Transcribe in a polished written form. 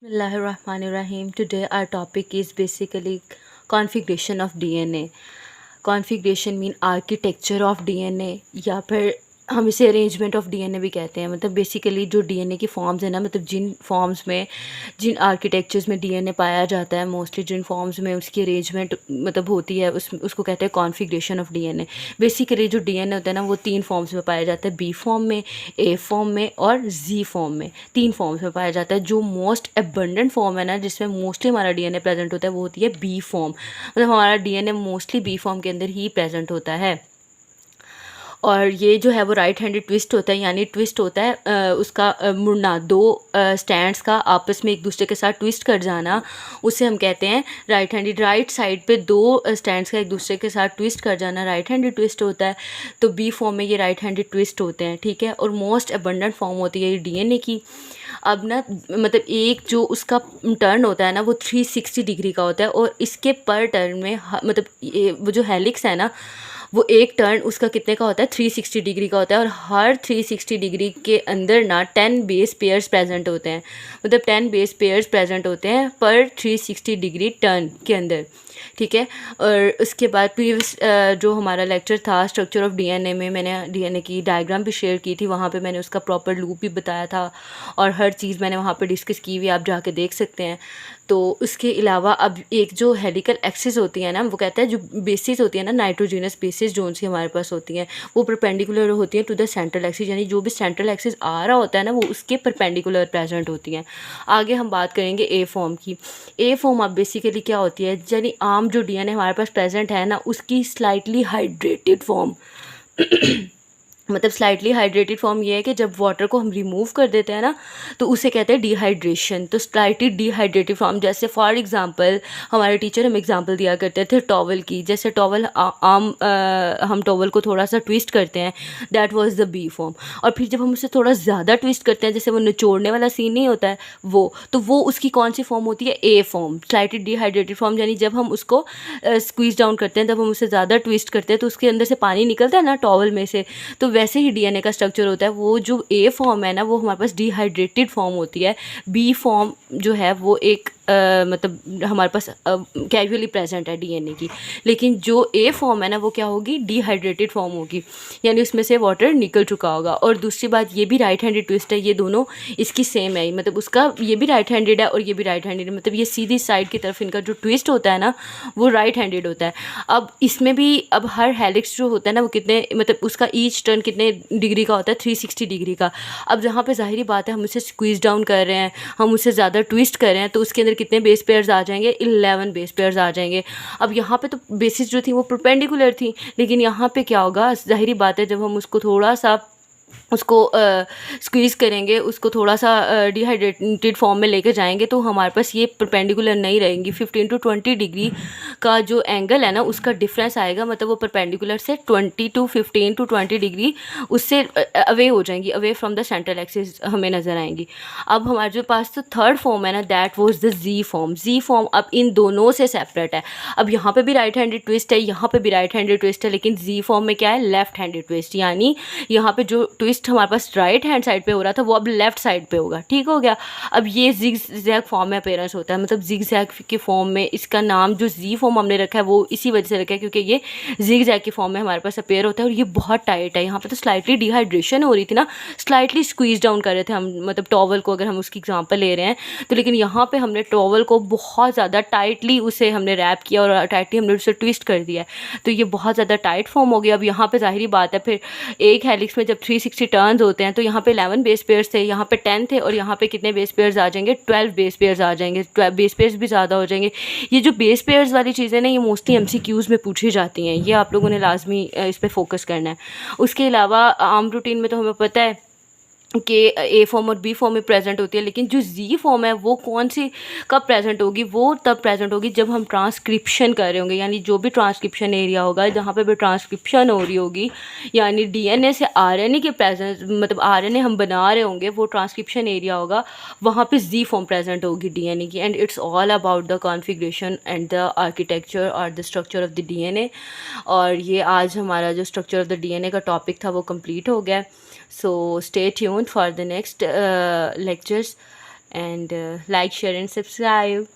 Bismillahirrahmanirrahim. Today our topic is basically configuration of DNA. Configuration mean architecture of DNA या फिर हम इसे arrangement of DNA भी कहते हैं। मतलब बेसिकली जो डीएनए की फॉर्म्स है ना, मतलब जिन फॉर्म्स में जिन आर्किटेक्चर्स में डीएनए पाया जाता है, मोस्टली जिन फॉर्म्स में उसकी अरेंजमेंट मतलब होती है, उसको कहते हैं कॉन्फ़िगरेशन ऑफ डीएनए। बेसिकली जो डीएनए होता है ना, वो 3 फॉर्म्स में पाया जाता है, बी फॉर्म में, ए फॉर्म में और जी फॉर्म में। 3 फॉर्म्स में पाया जाता है। जो मोस्ट एबंडेंट फॉर्म है ना, जिसमें मोस्टली हमारा डीएनए प्रेजेंट होता है, वो होती है बी फॉर्म। मतलब हमारा डीएनए मोस्टली बी फॉर्म के अंदर ही प्रेजेंट होता है। और ये जो है वो राइट हैंडेड ट्विस्ट होता है, यानी ट्विस्ट होता है उसका मुड़ना, दो स्टैंड्स का आपस में एक दूसरे के साथ ट्विस्ट कर जाना, उसे हम कहते हैं राइट हैंडेड। राइट साइड पे दो स्टैंड्स का एक दूसरे के साथ ट्विस्ट कर जाना राइट हैंडेड ट्विस्ट होता है। तो बी फॉर्म में ये राइट हैंडेड ट्विस्ट होते हैं, ठीक है। और मोस्ट अबंडेंट फॉर्म होती है ये डीएनए की। अब ना मतलब एक जो उसका टर्न होता है ना, वो 360 डिग्री का होता है। और इसके पर टर्न में मतलब वो जो हेलिक्स है ना, वो एक टर्न उसका कितने का होता है, 360 डिग्री का होता है। और हर 360 डिग्री के अंदर ना 10 बेस पेयर्स प्रेजेंट होते हैं। मतलब 10 बेस पेयर्स प्रेजेंट होते हैं पर 360 डिग्री टर्न के अंदर, ठीक है। और उसके बाद प्रीवियस जो हमारा लेक्चर था स्ट्रक्चर ऑफ डीएनए में, मैंने डीएनए की डायग्राम भी शेयर की थी, वहाँ पे मैंने उसका प्रॉपर लूप भी बताया था और हर चीज़ मैंने वहाँ पे डिस्कस की हुई, आप जाके देख सकते हैं। तो उसके अलावा अब एक जो हेलिकल एक्सिस होती है ना, वो कहता है जो बेसिस होती है ना, नाइट्रोजिनस बेसिस जो सी हमारे पास होती हैं, वो परपेंडिकुलर होती हैं टू द सेंट्रल एक्सिस, यानी जो भी सेंट्रल एक्सिस आ रहा होता है ना, वो उसके परपेंडिकुलर प्रेजेंट होती हैं। आगे हम बात करेंगे ए फॉर्म की। ए फॉर्म अब बेसिकली क्या होती है, यानी आम जो डीएनए हमारे पास प्रेजेंट है ना, उसकी स्लाइटली हाइड्रेटेड फॉर्म मतलब स्लाइटली हाइड्रेटेड फॉर्म ये है कि जब वाटर को हम रिमूव कर देते हैं ना, तो उसे कहते हैं डिहाइड्रेशन। तो स्लाइटली डिहाइड्रेटेड फॉर्म, जैसे फॉर एग्जांपल हमारे टीचर हम एग्जांपल दिया करते थे टॉवल की। जैसे टॉवल हम टॉवल को थोड़ा सा ट्विस्ट करते हैं, that was the B form. और फिर जब हम उसे थोड़ा ज़्यादा ट्विस्ट करते हैं, जैसे वो निचोड़ने वाला सीन नहीं होता है वो, तो वो उसकी कौन सी फॉर्म होती है, ए फॉर्म, स्लाइटली डिहाइड्रेटेड फॉर्म। यानी जब हम उसको स्क्वीज डाउन करते हैं, जब हम उसे ज़्यादा ट्विस्ट करते हैं, तो उसके अंदर से पानी निकलता है ना टॉवल में से, तो वैसे ही डीएनए का स्ट्रक्चर होता है। वो जो ए फॉर्म है ना, वो हमारे पास डिहाइड्रेटेड फॉर्म होती है। बी फॉर्म जो है वो एक मतलब हमारे पास कैजुअली प्रेजेंट है डीएनए की। लेकिन जो ए फॉर्म है ना, वो क्या होगी, डिहाइड्रेटेड फॉर्म होगी, यानी उसमें से वाटर निकल चुका होगा। और दूसरी बात, ये भी राइट हैंडेड ट्विस्ट है, ये दोनों इसकी सेम है। मतलब उसका ये भी राइट हैंडेड है और ये भी राइट हैंडेड है, मतलब ये सीधी साइड की तरफ इनका जो ट्विस्ट होता है ना, वो राइट हैंडेड होता है। अब इसमें भी अब हर हेलिक्स जो होता है ना, वो कितने मतलब उसका ईच टर्न कितने डिग्री का होता है, 360 डिग्री का। अब जहाँ पे जाहिर बात है हम उसे स्क्वीज डाउन कर रहे हैं, हम उसे ज़्यादा ट्विस्ट कर रहे हैं, तो उसके अंदर कितने बेस पेयर्स आ जाएंगे, 11 बेस पेयर्स आ जाएंगे। अब यहाँ पे तो बेसिस जो थी वो परपेंडिकुलर थी, लेकिन यहाँ पे क्या होगा, जाहिर बात है जब हम उसको थोड़ा सा उसको स्क्वीज़ करेंगे, उसको थोड़ा सा डिहाइड्रेटेड फॉर्म में लेके जाएंगे, तो हमारे पास ये परपेंडिकुलर नहीं रहेंगी। 15 टू 20 डिग्री का जो एंगल है ना, उसका डिफरेंस आएगा। मतलब वो परपेंडिकुलर से 20 टू 15 टू 20 डिग्री उससे अवे हो जाएंगी, away from the central axis हमें नज़र आएंगी। अब हमारे जो पास तो थर्ड फॉर्म है ना, that was the G form. G form अब इन दोनों से सेपरेट है। अब यहाँ पे भी राइट हैंडेड ट्विस्ट है, यहाँ पे भी राइट हैंडेड ट्विस्ट है, लेकिन जी फॉर्म में क्या है, लेफ्ट हैंडेड ट्विस्ट। यानी यहाँ पे जो ट्विस्ट हमारे पास राइट हैंड साइड पे हो रहा था, वो अब लेफ्ट साइड पे होगा, ठीक हो गया। अब ये जिग जैग फॉर्म में अपेयरेंस होता है, मतलब जिग जैग के फॉर्म में। इसका नाम जो जी फॉर्म हमने रखा है वो इसी वजह से रखा है, क्योंकि ये जिग जैग के फॉर्म में हमारे पास अपेयर होता है। और ये बहुत टाइट है। यहाँ पे तो स्लाइटली डिहाइड्रेशन हो रही थी ना, स्लाइटली स्क्वीज डाउन कर रहे थे हम, मतलब टॉवल को अगर हम उसकी एग्जाम्पल ले रहे हैं तो। लेकिन यहाँ पे हमने टॉवल को बहुत ज़्यादा टाइटली उसे हमने रैप किया और टाइटली हमने उसे ट्विस्ट कर दिया है, तो ये बहुत ज़्यादा टाइट फॉर्म हो गया। अब यहाँ पे जाहिर बात है, फिर एक हेलिक्स में जब 360 टर्न्स होते हैं, तो यहाँ पे 11 बेस पेयर्स थे, यहाँ पे 10 थे, और यहाँ पे कितने बेस पेयर्स आ जाएंगे, 12 बेस पेयर्स आ जाएंगे। 12 बेस पेयर्स भी ज़्यादा हो जाएंगे। ये जो बेस पेयर्स वाली चीज़ें ना, ये मोस्टली एमसीक्यूज़ में पूछी जाती हैं, ये आप लोगों ने लाजमी इस पर फोकस करना है। उसके अलावा आम रूटीन में तो हमें पता है कि ए फॉर्म और बी फॉर्म में प्रेजेंट होती है, लेकिन जो जी फॉर्म है वो कौन सी कब प्रेजेंट होगी, वो तब प्रेजेंट होगी जब हम ट्रांसक्रिप्शन कर रहे होंगे। यानी जो भी ट्रांसक्रिप्शन एरिया होगा, जहाँ पे भी ट्रांसक्रिप्शन हो रही होगी, यानी डीएनए से आरएनए के प्रेजेंस, मतलब आरएनए हम बना रहे होंगे, वो ट्रांसक्रिप्शन एरिया होगा, वहाँ पे जी फॉर्म प्रेजेंट होगी डीएनए की। And it's all about the configuration and the architecture और the structure of the DNA. और ये आज हमारा जो स्ट्रक्चर ऑफ द डीएनए का टॉपिक था वो कंप्लीट हो गया। So stay tuned for the next lectures, and like, share and subscribe.